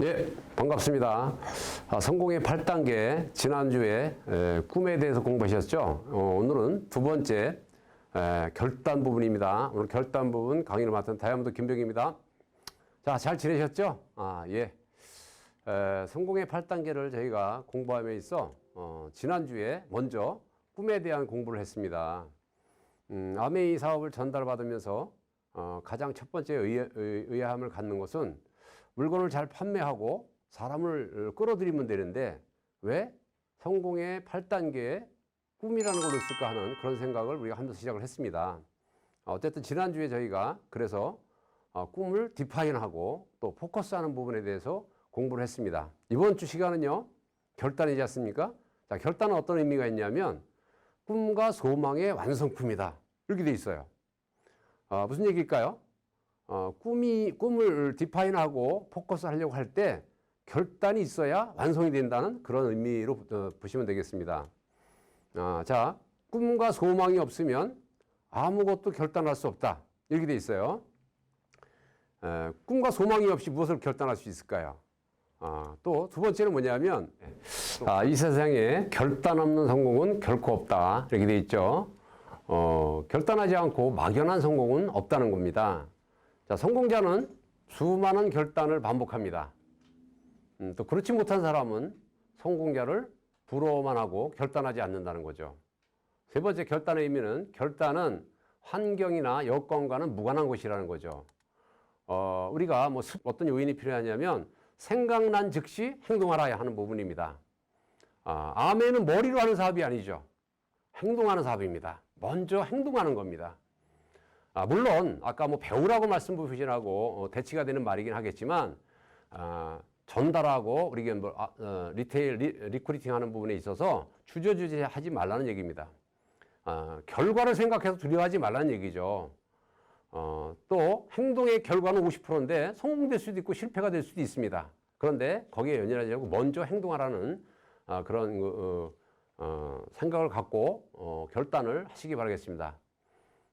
예, 반갑습니다. 성공의 8단계, 지난주에 꿈에 대해서 공부하셨죠? 오늘은 두 번째 결단 부분입니다. 오늘 결단 부분 강의를 맡은 다이아몬드 김병입니다. 자, 잘 지내셨죠? 예. 성공의 8단계를 저희가 공부함에 있어 지난주에 먼저 꿈에 대한 공부를 했습니다. 아메이 사업을 전달받으면서 가장 첫 번째 의아함을 갖는 것은 물건을 잘 판매하고 사람을 끌어들이면 되는데 왜 성공의 8단계에 꿈이라는 걸 넣었을까 하는 그런 생각을 우리가 하면서 시작을 했습니다. 어쨌든 지난주에 저희가 그래서 꿈을 디파인하고 또 포커스하는 부분에 대해서 공부를 했습니다. 이번 주 시간은요, 결단이지 않습니까? 자, 결단은 어떤 의미가 있냐면 꿈과 소망의 완성품이다, 이렇게 돼 있어요. 무슨 얘기일까요? 꿈을 디파인하고 포커스 하려고 할 때 결단이 있어야 완성이 된다는 그런 의미로 보시면 되겠습니다. 자, 꿈과 소망이 없으면 아무것도 결단할 수 없다, 이렇게 돼 있어요. 꿈과 소망이 없이 무엇을 결단할 수 있을까요? 또 두 번째는 뭐냐면 이 세상에 결단 없는 성공은 결코 없다, 이렇게 돼 있죠. 결단하지 않고 막연한 성공은 없다는 겁니다. 자, 성공자는 수많은 결단을 반복합니다. 또 그렇지 못한 사람은 성공자를 부러워만 하고 결단하지 않는다는 거죠. 세 번째 결단의 의미는 결단은 환경이나 여건과는 무관한 것이라는 거죠. 우리가 뭐 어떤 요인이 필요하냐면 생각난 즉시 행동하라 하는 부분입니다. 아멘은 머리로 하는 사업이 아니죠. 행동하는 사업입니다. 먼저 행동하는 겁니다. 물론 아까 뭐 배우라고 말씀 부신하고 대치가 되는 말이긴 하겠지만 전달하고 우리가 뭐 리테일 리크루팅 하는 부분에 있어서 주저주저 하지 말라는 얘기입니다. 결과를 생각해서 두려워하지 말라는 얘기죠. 또 행동의 결과는 50%인데 성공될 수도 있고 실패가 될 수도 있습니다. 그런데 거기에 연연하지 않고 먼저 행동하라는 그런 생각을 갖고 결단을 하시기 바라겠습니다.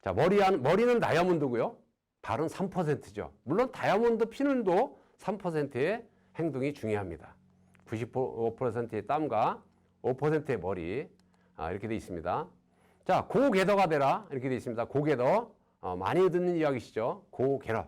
자, 머리는 다이아몬드고요. 발은 3%죠. 물론 다이아몬드 피는도 3%의 행동이 중요합니다. 95%의 땀과 5%의 머리, 이렇게 되어 있습니다. 자, 고게더가 되라, 이렇게 되어 있습니다. 고게더, 많이 듣는 이야기시죠. 고게더,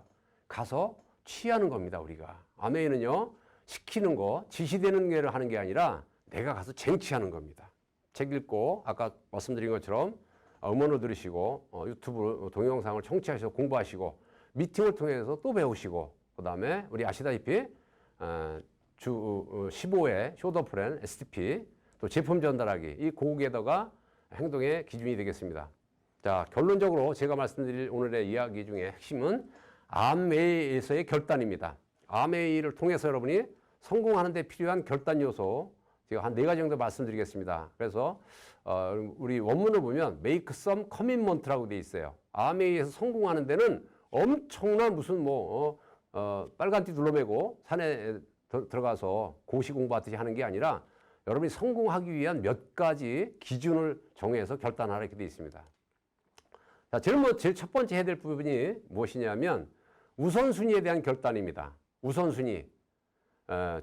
가서 취하는 겁니다, 우리가. 아메이는요, 시키는 거, 지시되는 게 하는 게 아니라 내가 가서 쟁취하는 겁니다. 책 읽고 아까 말씀드린 것처럼 음원을 들으시고 유튜브 동영상을 청취하셔서 공부하시고 미팅을 통해서 또 배우시고, 그 다음에 우리 아시다시피 주 15회 쇼더 플랜 SDP, 또 제품 전달하기, 이 고게더가 행동의 기준이 되겠습니다. 자, 결론적으로 제가 말씀드릴 오늘의 이야기 중에 핵심은 아메이에서의 결단입니다. 아메이를 통해서 여러분이 성공하는 데 필요한 결단 요소, 제가 한 4가지 정도 말씀드리겠습니다. 그래서 우리 원문을 보면 make some commitment라고 되어 있어요. 아메이에서 성공하는 데는 엄청난 무슨 빨간띠 둘러매고 산에 들어가서 고시 공부하듯이 하는 게 아니라 여러분이 성공하기 위한 몇 가지 기준을 정해서 결단하라, 이렇게 되어 있습니다. 자, 제일 첫 번째 해야 될 부분이 무엇이냐면 우선순위에 대한 결단입니다. 우선순위.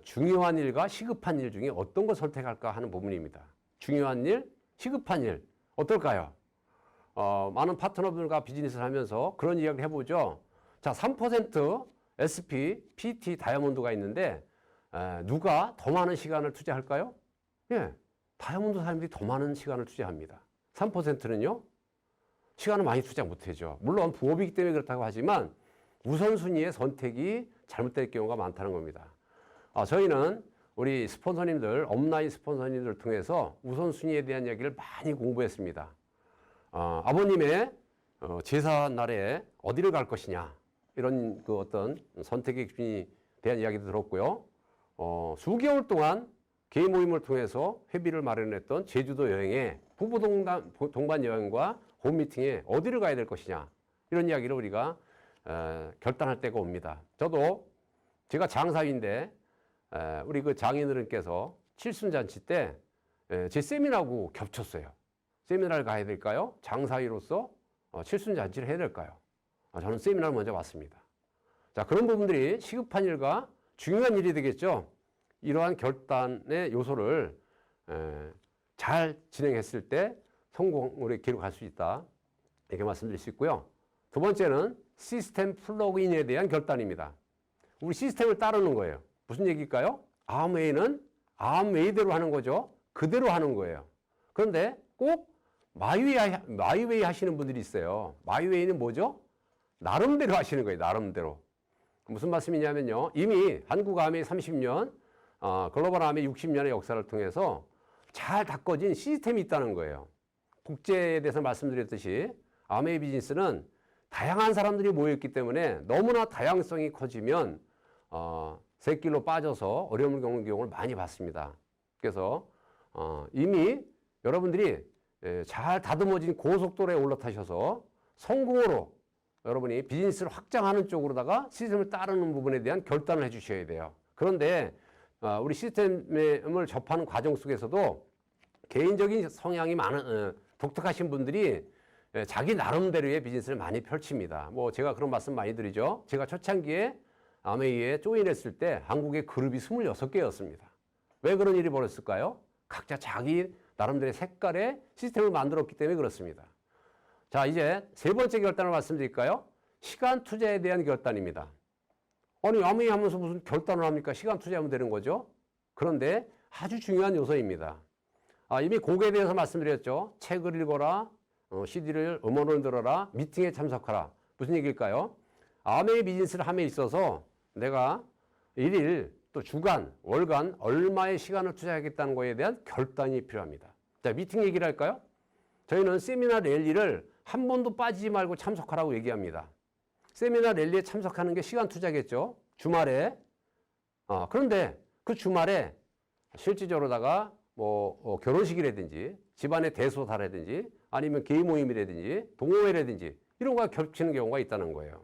중요한 일과 시급한 일 중에 어떤 걸 선택할까 하는 부분입니다. 중요한 일, 시급한 일, 어떨까요? 많은 파트너들과 비즈니스를 하면서 그런 이야기를 해보죠. 자, 3% SP, PT, 다이아몬드가 있는데 누가 더 많은 시간을 투자할까요? 예, 다이아몬드 사람들이 더 많은 시간을 투자합니다. 3%는요, 시간을 많이 투자 못하죠. 물론 부업이기 때문에 그렇다고 하지만 우선순위의 선택이 잘못될 경우가 많다는 겁니다. 저희는 우리 스폰서님들, 업라인 스폰서님들을 통해서 우선순위에 대한 이야기를 많이 공부했습니다. 아버님의 제사 날에 어디를 갈 것이냐, 이런 그 어떤 선택의 기준에 대한 이야기도 들었고요. 수개월 동안 개인 모임을 통해서 회비를 마련했던 제주도 여행에 부부 동반 여행과 홈미팅에 어디를 가야 될 것이냐, 이런 이야기를 우리가 결단할 때가 옵니다. 저도 제가 장사위인데 우리 그 장인어른께서 칠순잔치 때 제 세미나하고 겹쳤어요. 세미나를 가야 될까요? 장사위로서 칠순잔치를 해야 될까요? 저는 세미나를 먼저 왔습니다. 자, 그런 부분들이 시급한 일과 중요한 일이 되겠죠. 이러한 결단의 요소를 잘 진행했을 때 성공을 기록할 수 있다. 이렇게 말씀드릴 수 있고요. 두 번째는 시스템 플러그인에 대한 결단입니다. 우리 시스템을 따르는 거예요. 무슨 얘기일까요? 암웨이는 암웨이대로 하는 거죠. 그대로 하는 거예요. 그런데 꼭 마이웨이 하시는 분들이 있어요. 마이웨이는 뭐죠? 나름대로 하시는 거예요. 나름대로. 무슨 말씀이냐면요. 이미 한국 암웨이 30년, 글로벌 암웨이 60년의 역사를 통해서 잘 닦아진 시스템이 있다는 거예요. 국제에 대해서 말씀드렸듯이 암웨이 비즈니스는 다양한 사람들이 모여있기 때문에 너무나 다양성이 커지면 새길로 빠져서 어려움을 겪는 경우를 많이 봤습니다. 그래서 이미 여러분들이 잘 다듬어진 고속도로에 올라타셔서 성공으로 여러분이 비즈니스를 확장하는 쪽으로다가 시스템을 따르는 부분에 대한 결단을 해주셔야 돼요. 그런데 우리 시스템을 접하는 과정 속에서도 개인적인 성향이 많은 독특하신 분들이 자기 나름대로의 비즈니스를 많이 펼칩니다. 뭐 제가 그런 말씀 많이 드리죠. 제가 초창기에 암웨이에 조인했을 때 한국의 그룹이 26개였습니다. 왜 그런 일이 벌어졌을까요? 각자 자기 나름대로의 색깔의 시스템을 만들었기 때문에 그렇습니다. 자, 이제 세 번째 결단을 말씀드릴까요? 시간 투자에 대한 결단입니다. 아니, 암웨이 하면서 무슨 결단을 합니까? 시간 투자하면 되는 거죠. 그런데 아주 중요한 요소입니다. 이미 곡에 대해서 말씀드렸죠. 책을 읽어라, CD를 음원을 들어라, 미팅에 참석하라. 무슨 얘기일까요? 암웨이 비즈니스를 함에 있어서 내가 일일 또 주간, 월간 얼마의 시간을 투자하겠다는 거에 대한 결단이 필요합니다. 자, 미팅 얘기를 할까요? 저희는 세미나 랠리를 한 번도 빠지지 말고 참석하라고 얘기합니다. 세미나 랠리에 참석하는 게 시간 투자겠죠. 주말에. 그런데 그 주말에 실질적으로다가 뭐 결혼식이라든지 집안의 대소사라든지 아니면 개인 모임이라든지 동호회라든지 이런 거가 겹치는 경우가 있다는 거예요.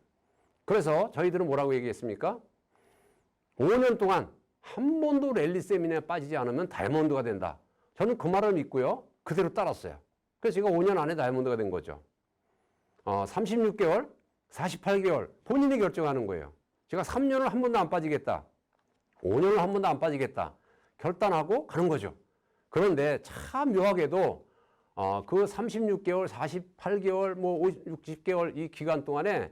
그래서 저희들은 뭐라고 얘기했습니까? 5년 동안 한 번도 랠리 세미나에 빠지지 않으면 다이아몬드가 된다. 저는 그 말을 믿고요. 그대로 따랐어요. 그래서 제가 5년 안에 다이아몬드가 된 거죠. 36개월, 48개월 본인이 결정하는 거예요. 제가 3년을 한 번도 안 빠지겠다. 5년을 한 번도 안 빠지겠다. 결단하고 가는 거죠. 그런데 참 묘하게도 그 36개월, 48개월, 뭐 60개월 이 기간 동안에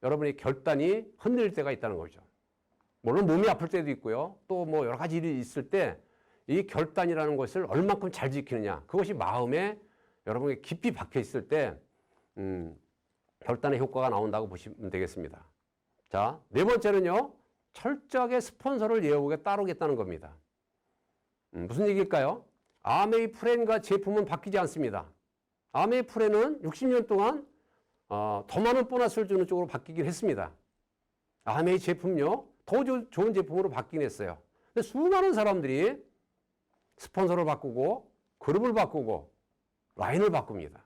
여러분의 결단이 흔들릴 때가 있다는 거죠. 물론 몸이 아플 때도 있고요. 또 뭐 여러 가지 일이 있을 때 이 결단이라는 것을 얼만큼 잘 지키느냐. 그것이 마음에 여러분이 깊이 박혀 있을 때 결단의 효과가 나온다고 보시면 되겠습니다. 자, 네 번째는요. 철저하게 스폰서를 예우에 따르겠다는 겁니다. 무슨 얘기일까요? 암웨이 프랜과 제품은 바뀌지 않습니다. 암웨이 프랜은 60년 동안 더 많은 보너스를 주는 쪽으로 바뀌긴 했습니다. 암웨이 제품요. 더 좋은 제품으로 바뀌긴 했어요. 근데 수많은 사람들이 스폰서를 바꾸고 그룹을 바꾸고 라인을 바꿉니다.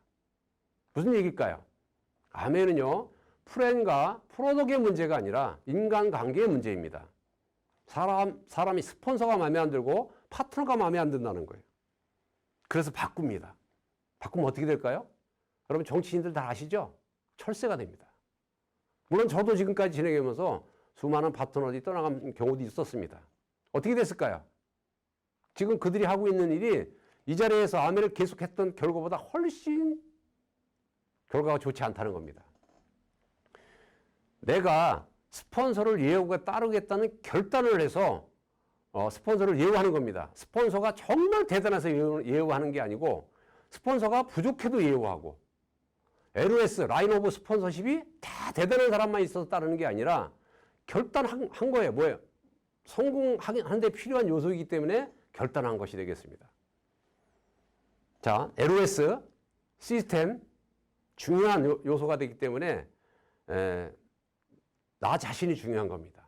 무슨 얘기일까요? 암웨이는요. 프랜과 프로덕트의 문제가 아니라 인간관계의 문제입니다. 사람이 스폰서가 마음에 안 들고 파트너가 마음에 안 든다는 거예요. 그래서 바꿉니다. 바꾸면 어떻게 될까요? 여러분 정치인들 다 아시죠? 철새가 됩니다. 물론 저도 지금까지 진행하면서 수많은 파트너들이 떠나간 경우도 있었습니다. 어떻게 됐을까요? 지금 그들이 하고 있는 일이 이 자리에서 암웨이를 계속했던 결과보다 훨씬 결과가 좋지 않다는 겁니다. 내가 스폰서를 예우에 따르겠다는 결단을 해서 스폰서를 예우하는 겁니다. 스폰서가 정말 대단해서 예우하는 게 아니고 스폰서가 부족해도 예우하고 LOS, 라인 오브 스폰서십이 다 대단한 사람만 있어서 따르는 게 아니라 결단한 거예요. 뭐예요? 성공하는 데 필요한 요소이기 때문에 결단한 것이 되겠습니다. 자, LOS, 시스템 중요한 요소가 되기 때문에 나 자신이 중요한 겁니다.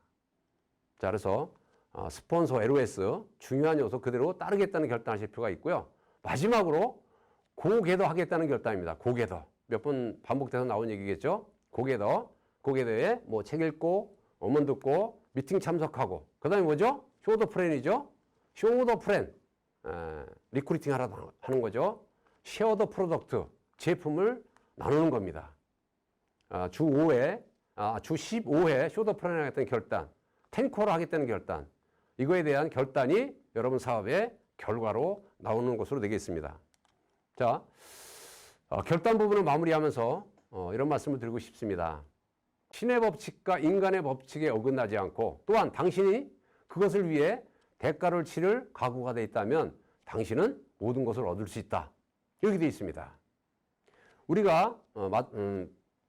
자, 그래서 스폰서, LOS 중요한 요소 그대로 따르겠다는 결단하실 필요가 있고요. 마지막으로 고개더 하겠다는 결단입니다. 고개더. 몇 번 반복돼서 나온 얘기겠죠. 고개더에 뭐 책 읽고 음원 듣고 미팅 참석하고 그다음에 뭐죠? 쇼더 플랜이죠. 쇼더 플랜. 리크루팅 하는 거죠. 쉐어더 프로덕트. 제품을 나누는 겁니다. 주 15회 쇼더 플랜을 하겠다는 결단. 10콜을 하겠다는 결단. 이거에 대한 결단이 여러분 사업의 결과로 나오는 것으로 되겠습니다. 자, 결단 부분을 마무리하면서 이런 말씀을 드리고 싶습니다. 신의 법칙과 인간의 법칙에 어긋나지 않고 또한 당신이 그것을 위해 대가를 치를 각오가 되어 있다면 당신은 모든 것을 얻을 수 있다. 이렇게 되어 있습니다. 우리가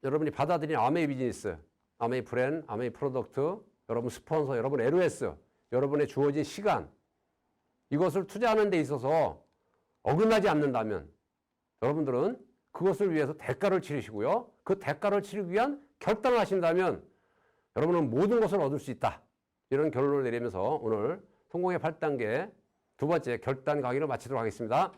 여러분이 받아들인 아메이 비즈니스, 아메이 브랜드, 아메이 프로덕트, 여러분 스폰서, 여러분 LOS, 여러분의 주어진 시간 이것을 투자하는 데 있어서 어긋나지 않는다면 여러분들은 그것을 위해서 대가를 치르시고요. 그 대가를 치르기 위한 결단을 하신다면 여러분은 모든 것을 얻을 수 있다. 이런 결론을 내리면서 오늘 성공의 8단계 두 번째 결단 강의를 마치도록 하겠습니다.